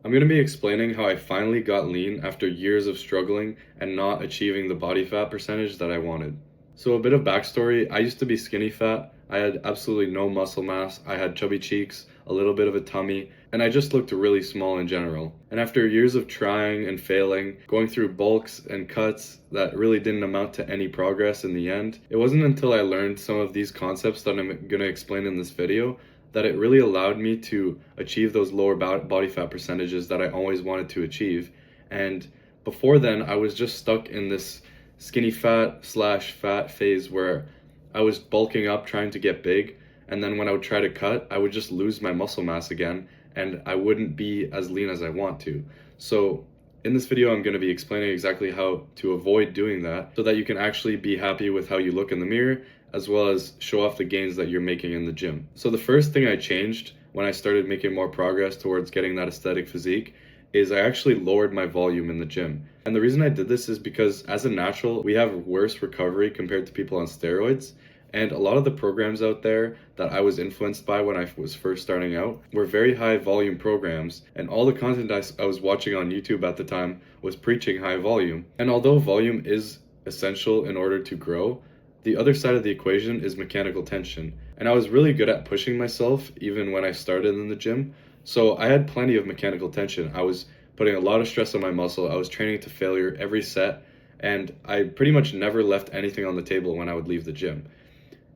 I'm going to be explaining how I finally got lean after years of struggling and not achieving the body fat percentage that I wanted. So, a bit of backstory: I used to be skinny fat, I had absolutely no muscle mass, I had chubby cheeks, a little bit of a tummy, and I just looked really small in general. And after years of trying and failing, going through bulks and cuts that really didn't amount to any progress in the end, it wasn't until I learned some of these concepts that I'm going to explain in this video that it really allowed me to achieve those lower body fat percentages that I always wanted to achieve. And before then, I was just stuck in this skinny fat slash fat phase where I was bulking up trying to get big, and then when I would try to cut, I would just lose my muscle mass again, and I wouldn't be as lean as I want to. So in this video, I'm going to be explaining exactly how to avoid doing that so that you can actually be happy with how you look in the mirror, as well as show off the gains that you're making in the gym. So the first thing I changed when I started making more progress towards getting that aesthetic physique is I actually lowered my volume in the gym. And the reason I did this is because as a natural, we have worse recovery compared to people on steroids. And a lot of the programs out there that I was influenced by when I was first starting out were very high volume programs, and all the content I was watching on YouTube at the time was preaching high volume. And although volume is essential in order to grow, the other side of the equation is mechanical tension. And I was really good at pushing myself even when I started in the gym. So I had plenty of mechanical tension. I was putting a lot of stress on my muscle. I was training to failure every set, and I pretty much never left anything on the table when I would leave the gym.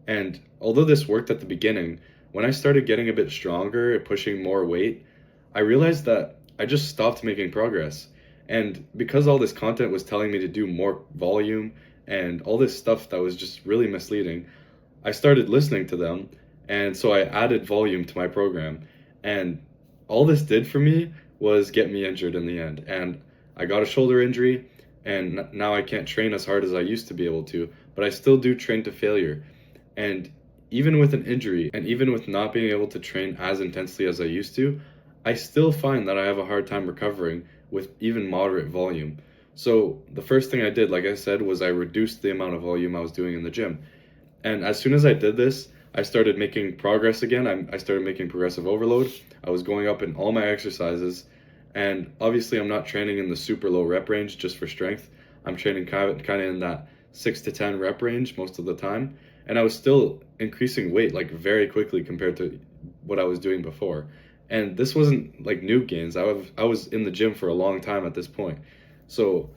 And although this worked at the beginning, when I started getting a bit stronger, pushing more weight, I realized that I just stopped making progress. And because all this content was telling me to do more volume and all this stuff that was just really misleading, I started listening to them. And so I added volume to my program. And all this did for me was get me injured in the end. And I got a shoulder injury, and now I can't train as hard as I used to be able to, but I still do train to failure. And even with an injury, and even with not being able to train as intensely as I used to, I still find that I have a hard time recovering with even moderate volume. So the first thing I did, like I said, was I reduced the amount of volume I was doing in the gym. And as soon as I did this, I started making progress again. I started making progressive overload. I was going up in all my exercises. And obviously, I'm not training in the super low rep range just for strength. I'm training kind of in that 6 to 10 rep range most of the time. And I was still increasing weight like very quickly compared to what I was doing before. And this wasn't like new gains. I was in the gym for a long time at this point. So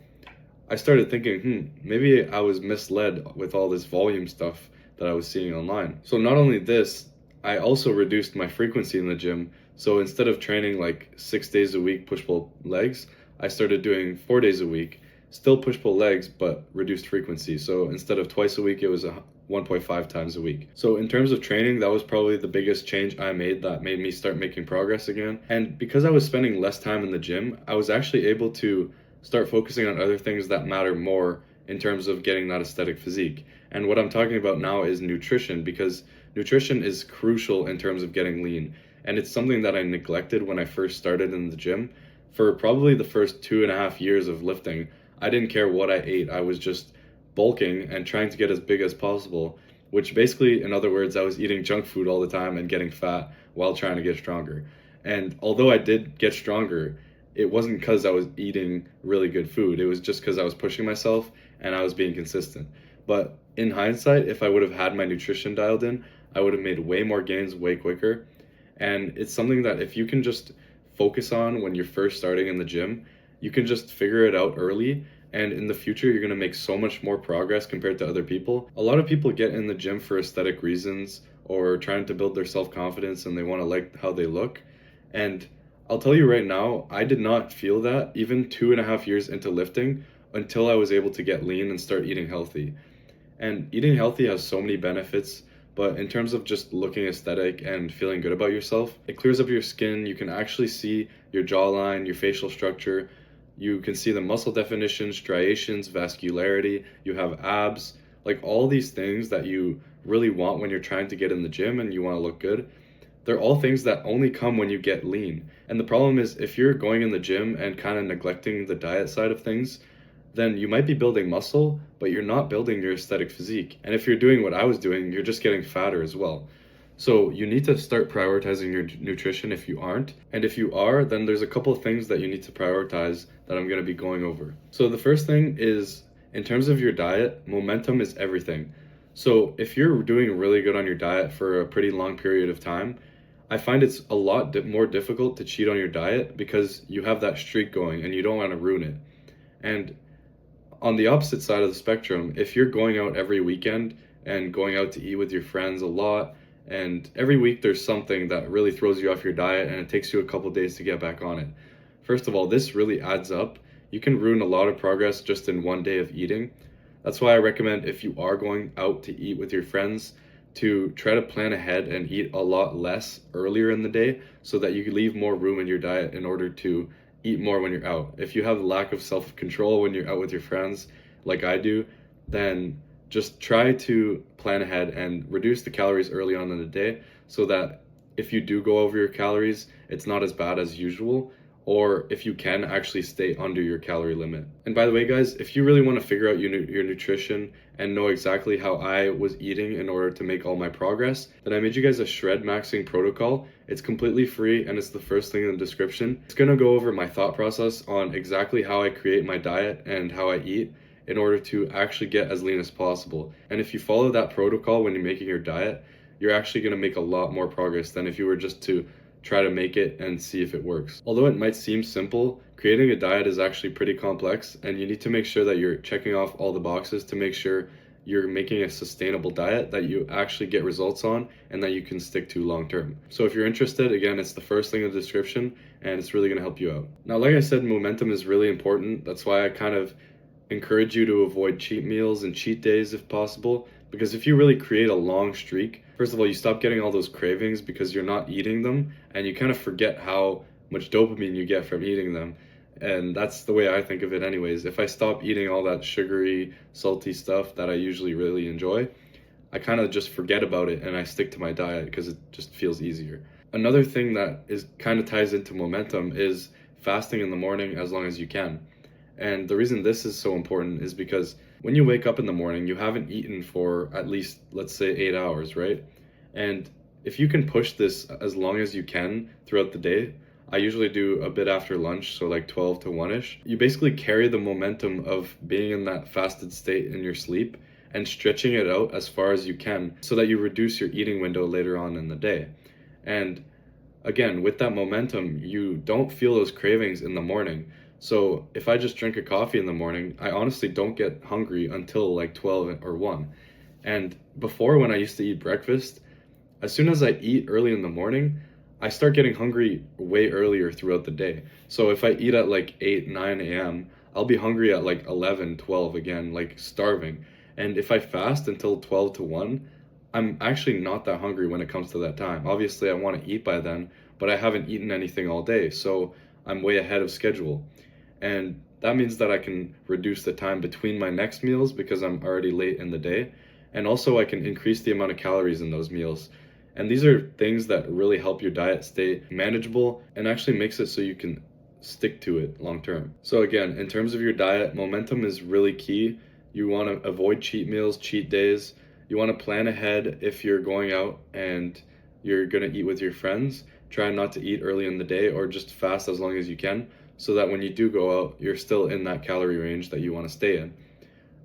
I started thinking, maybe I was misled with all this volume stuff that I was seeing online. So not only this, I also reduced my frequency in the gym. So instead of training like 6 days a week push-pull legs, I started doing 4 days a week, still push-pull legs, but reduced frequency. So instead of twice a week, it was 1.5 times a week. So in terms of training, that was probably the biggest change I made that made me start making progress again. And because I was spending less time in the gym, I was actually able to start focusing on other things that matter more in terms of getting that aesthetic physique. And what I'm talking about now is nutrition, because nutrition is crucial in terms of getting lean. And it's something that I neglected when I first started in the gym. For probably the first 2.5 years of lifting, I didn't care what I ate. I was just bulking and trying to get as big as possible, which basically, in other words, I was eating junk food all the time and getting fat while trying to get stronger. And although I did get stronger, it wasn't because I was eating really good food. It was just because I was pushing myself and I was being consistent. But in hindsight, if I would have had my nutrition dialed in, I would have made way more gains way quicker. And it's something that if you can just focus on when you're first starting in the gym, you can just figure it out early, and in the future you're going to make so much more progress compared to other people. A lot of people get in the gym for aesthetic reasons or trying to build their self-confidence, and they want to like how they look. And I'll tell you right now, I did not feel that even 2.5 years into lifting until I was able to get lean and start eating healthy. And eating healthy has so many benefits, but in terms of just looking aesthetic and feeling good about yourself, it clears up your skin. You can actually see your jawline, your facial structure. You can see the muscle definition, striations, vascularity. You have abs, like all these things that you really want when you're trying to get in the gym and you want to look good. They're all things that only come when you get lean. And the problem is, if you're going in the gym and kind of neglecting the diet side of things, then you might be building muscle, but you're not building your aesthetic physique. And if you're doing what I was doing, you're just getting fatter as well. So you need to start prioritizing your nutrition if you aren't. And if you are, then there's a couple of things that you need to prioritize that I'm going to be going over. So the first thing is, in terms of your diet, momentum is everything. So if you're doing really good on your diet for a pretty long period of time, I find it's a lot more difficult to cheat on your diet because you have that streak going and you don't want to ruin it. And on the opposite side of the spectrum, if you're going out every weekend and going out to eat with your friends a lot, and every week there's something that really throws you off your diet and it takes you a couple days to get back on it. First of all, this really adds up. You can ruin a lot of progress just in one day of eating. That's why I recommend, if you are going out to eat with your friends, to try to plan ahead and eat a lot less earlier in the day so that you can leave more room in your diet in order to eat more when you're out. If you have a lack of self-control when you're out with your friends, like I do, then just try to plan ahead and reduce the calories early on in the day so that if you do go over your calories, it's not as bad as usual, or if you can actually stay under your calorie limit. And by the way, guys, if you really want to figure out your nutrition and know exactly how I was eating in order to make all my progress, then I made you guys a shred maxing protocol. It's completely free and it's the first thing in the description. It's going to go over my thought process on exactly how I create my diet and how I eat in order to actually get as lean as possible. And if you follow that protocol when you're making your diet, you're actually going to make a lot more progress than if you were just to try to make it and see if it works. Although it might seem simple, creating a diet is actually pretty complex, and you need to make sure that you're checking off all the boxes to make sure you're making a sustainable diet that you actually get results on and that you can stick to long term. So if you're interested, again, it's the first thing in the description and it's really going to help you out. Now, like I said, momentum is really important. That's why I kind of encourage you to avoid cheat meals and cheat days if possible, because if you really create a long streak, first of all, you stop getting all those cravings because you're not eating them, and you kind of forget how much dopamine you get from eating them. And that's the way I think of it anyways. If I stop eating all that sugary, salty stuff that I usually really enjoy, I kind of just forget about it and I stick to my diet because it just feels easier. Another thing that is kind of ties into momentum is fasting in the morning as long as you can. And the reason this is so important is because when you wake up in the morning, you haven't eaten for at least, let's say, 8 hours, right? And if you can push this as long as you can throughout the day, I usually do a bit after lunch, so like 12 to 1-ish. You basically carry the momentum of being in that fasted state in your sleep and stretching it out as far as you can so that you reduce your eating window later on in the day. And again, with that momentum, you don't feel those cravings in the morning. So if I just drink a coffee in the morning, I honestly don't get hungry until like 12 or 1. And before, when I used to eat breakfast, as soon as I eat early in the morning, I start getting hungry way earlier throughout the day. So if I eat at like 8, 9 a.m., I'll be hungry at like 11, 12 again, like starving. And if I fast until 12 to 1, I'm actually not that hungry when it comes to that time. Obviously, I want to eat by then, but I haven't eaten anything all day, so I'm way ahead of schedule. And that means that I can reduce the time between my next meals because I'm already late in the day. And also I can increase the amount of calories in those meals. And these are things that really help your diet stay manageable and actually makes it so you can stick to it long term. So again, in terms of your diet, momentum is really key. You want to avoid cheat meals, cheat days. You want to plan ahead if you're going out and you're going to eat with your friends. Try not to eat early in the day or just fast as long as you can so that when you do go out, you're still in that calorie range that you want to stay in.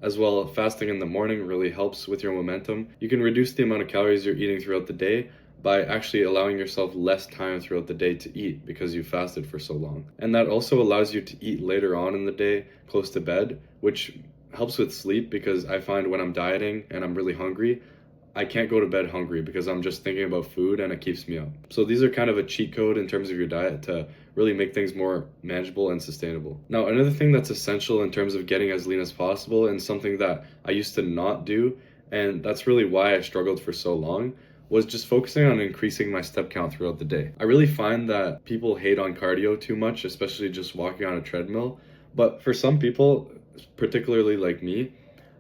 As well, fasting in the morning really helps with your momentum. You can reduce the amount of calories you're eating throughout the day by actually allowing yourself less time throughout the day to eat because you fasted for so long. And that also allows you to eat later on in the day, close to bed, which helps with sleep because I find when I'm dieting and I'm really hungry, I can't go to bed hungry because I'm just thinking about food and it keeps me up. So these are kind of a cheat code in terms of your diet to really make things more manageable and sustainable. Now, another thing that's essential in terms of getting as lean as possible and something that I used to not do, and that's really why I struggled for so long, was just focusing on increasing my step count throughout the day. I really find that people hate on cardio too much, especially just walking on a treadmill. But for some people, particularly like me,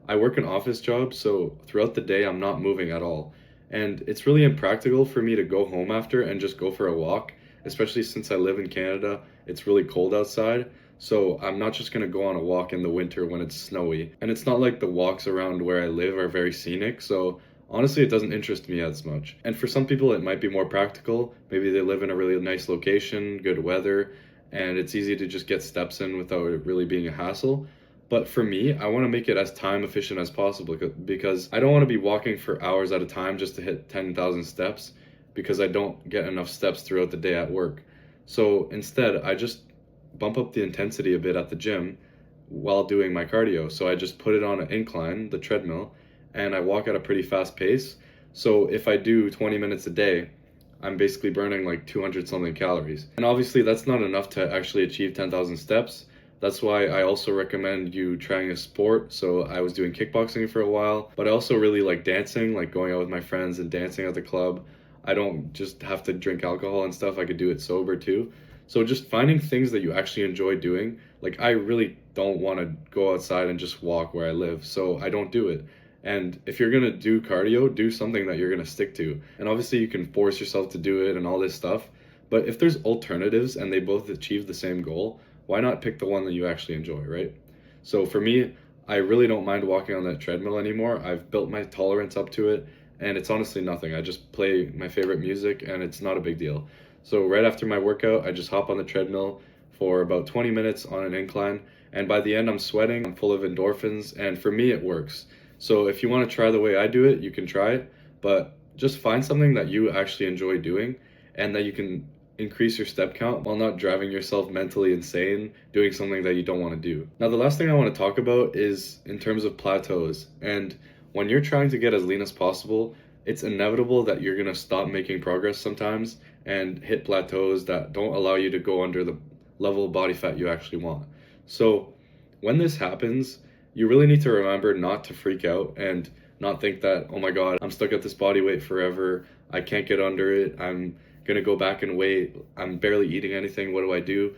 I work an office job, so throughout the day I'm not moving at all. And it's really impractical for me to go home after and just go for a walk, especially since I live in Canada. It's really cold outside, so I'm not just gonna go on a walk in the winter when it's snowy. And it's not like the walks around where I live are very scenic, so honestly, it doesn't interest me as much. And for some people, it might be more practical. Maybe they live in a really nice location, good weather, and it's easy to just get steps in without it really being a hassle. But for me, I want to make it as time efficient as possible because I don't want to be walking for hours at a time just to hit 10,000 steps because I don't get enough steps throughout the day at work. So instead, I just bump up the intensity a bit at the gym while doing my cardio. So I just put it on an incline, the treadmill, and I walk at a pretty fast pace. So if I do 20 minutes a day, I'm basically burning like 200 something calories. And obviously, that's not enough to actually achieve 10,000 steps. That's why I also recommend you trying a sport. So I was doing kickboxing for a while, but I also really like dancing, like going out with my friends and dancing at the club. I don't just have to drink alcohol and stuff, I could do it sober too. So just finding things that you actually enjoy doing. Like I really don't want to go outside and just walk where I live, so I don't do it. And if you're gonna do cardio, do something that you're gonna stick to. And obviously you can force yourself to do it and all this stuff. But if there's alternatives and they both achieve the same goal, why not pick the one that you actually enjoy, right? So for me, I really don't mind walking on that treadmill anymore. I've built my tolerance up to it, and it's honestly nothing. I just play my favorite music and it's not a big deal. So right after my workout, I just hop on the treadmill for about 20 minutes on an incline, and by the end I'm sweating, I'm full of endorphins, and for me it works. So if you want to try the way I do it, you can try it, but just find something that you actually enjoy doing and that you can increase your step count while not driving yourself mentally insane doing something that you don't want to do. Now, the last thing I want to talk about is in terms of plateaus. And when you're trying to get as lean as possible, it's inevitable that you're going to stop making progress sometimes and hit plateaus that don't allow you to go under the level of body fat you actually want. So when this happens, you really need to remember not to freak out and not think that, oh my God, I'm stuck at this body weight forever. I can't get under it. I'm gonna go back and weight. I'm barely eating anything. What do I do?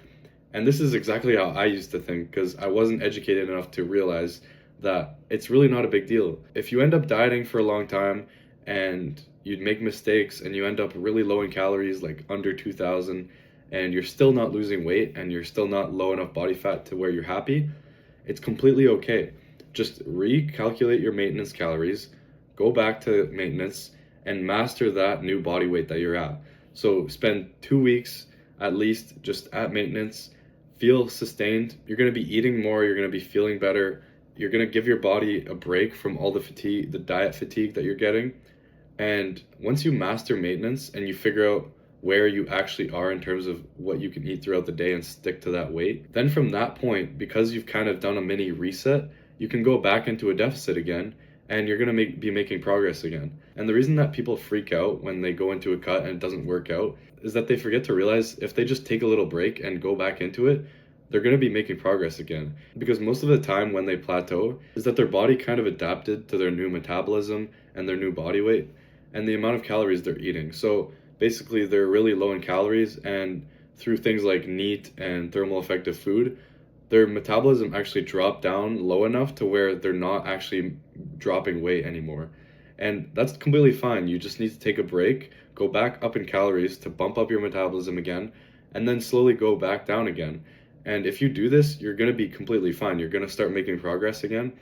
And this is exactly how I used to think because I wasn't educated enough to realize that it's really not a big deal. If you end up dieting for a long time and you'd make mistakes and you end up really low in calories, like under 2,000, and you're still not losing weight and you're still not low enough body fat to where you're happy, it's completely okay. Just recalculate your maintenance calories, go back to maintenance, and master that new body weight that you're at. So spend 2 weeks at least just at maintenance, feel sustained. You're going to be eating more, you're going to be feeling better. You're going to give your body a break from all the fatigue, the diet fatigue that you're getting. And once you master maintenance and you figure out where you actually are in terms of what you can eat throughout the day and stick to that weight, then from that point, because you've kind of done a mini reset, you can go back into a deficit again and you're going to be making progress again. And the reason that people freak out when they go into a cut and it doesn't work out is that they forget to realize if they just take a little break and go back into it, they're going to be making progress again. Because most of the time when they plateau is that their body kind of adapted to their new metabolism and their new body weight and the amount of calories they're eating. So basically they're really low in calories, and through things like NEAT and thermal effective food, their metabolism actually dropped down low enough to where they're not actually dropping weight anymore. And that's completely fine. You just need to take a break, go back up in calories to bump up your metabolism again, and then slowly go back down again. And if you do this, you're going to be completely fine. You're going to start making progress again.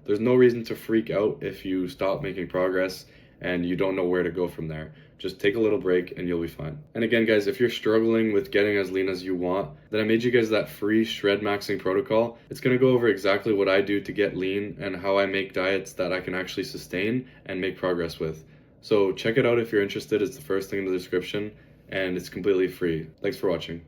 There's no reason to freak out if you stop making progress and you don't know where to go from there. Just take a little break and you'll be fine. And again, guys, if you're struggling with getting as lean as you want, then I made you guys that free shred maxing protocol. It's going to go over exactly what I do to get lean and how I make diets that I can actually sustain and make progress with. So check it out if you're interested. It's the first thing in the description and it's completely free. Thanks for watching.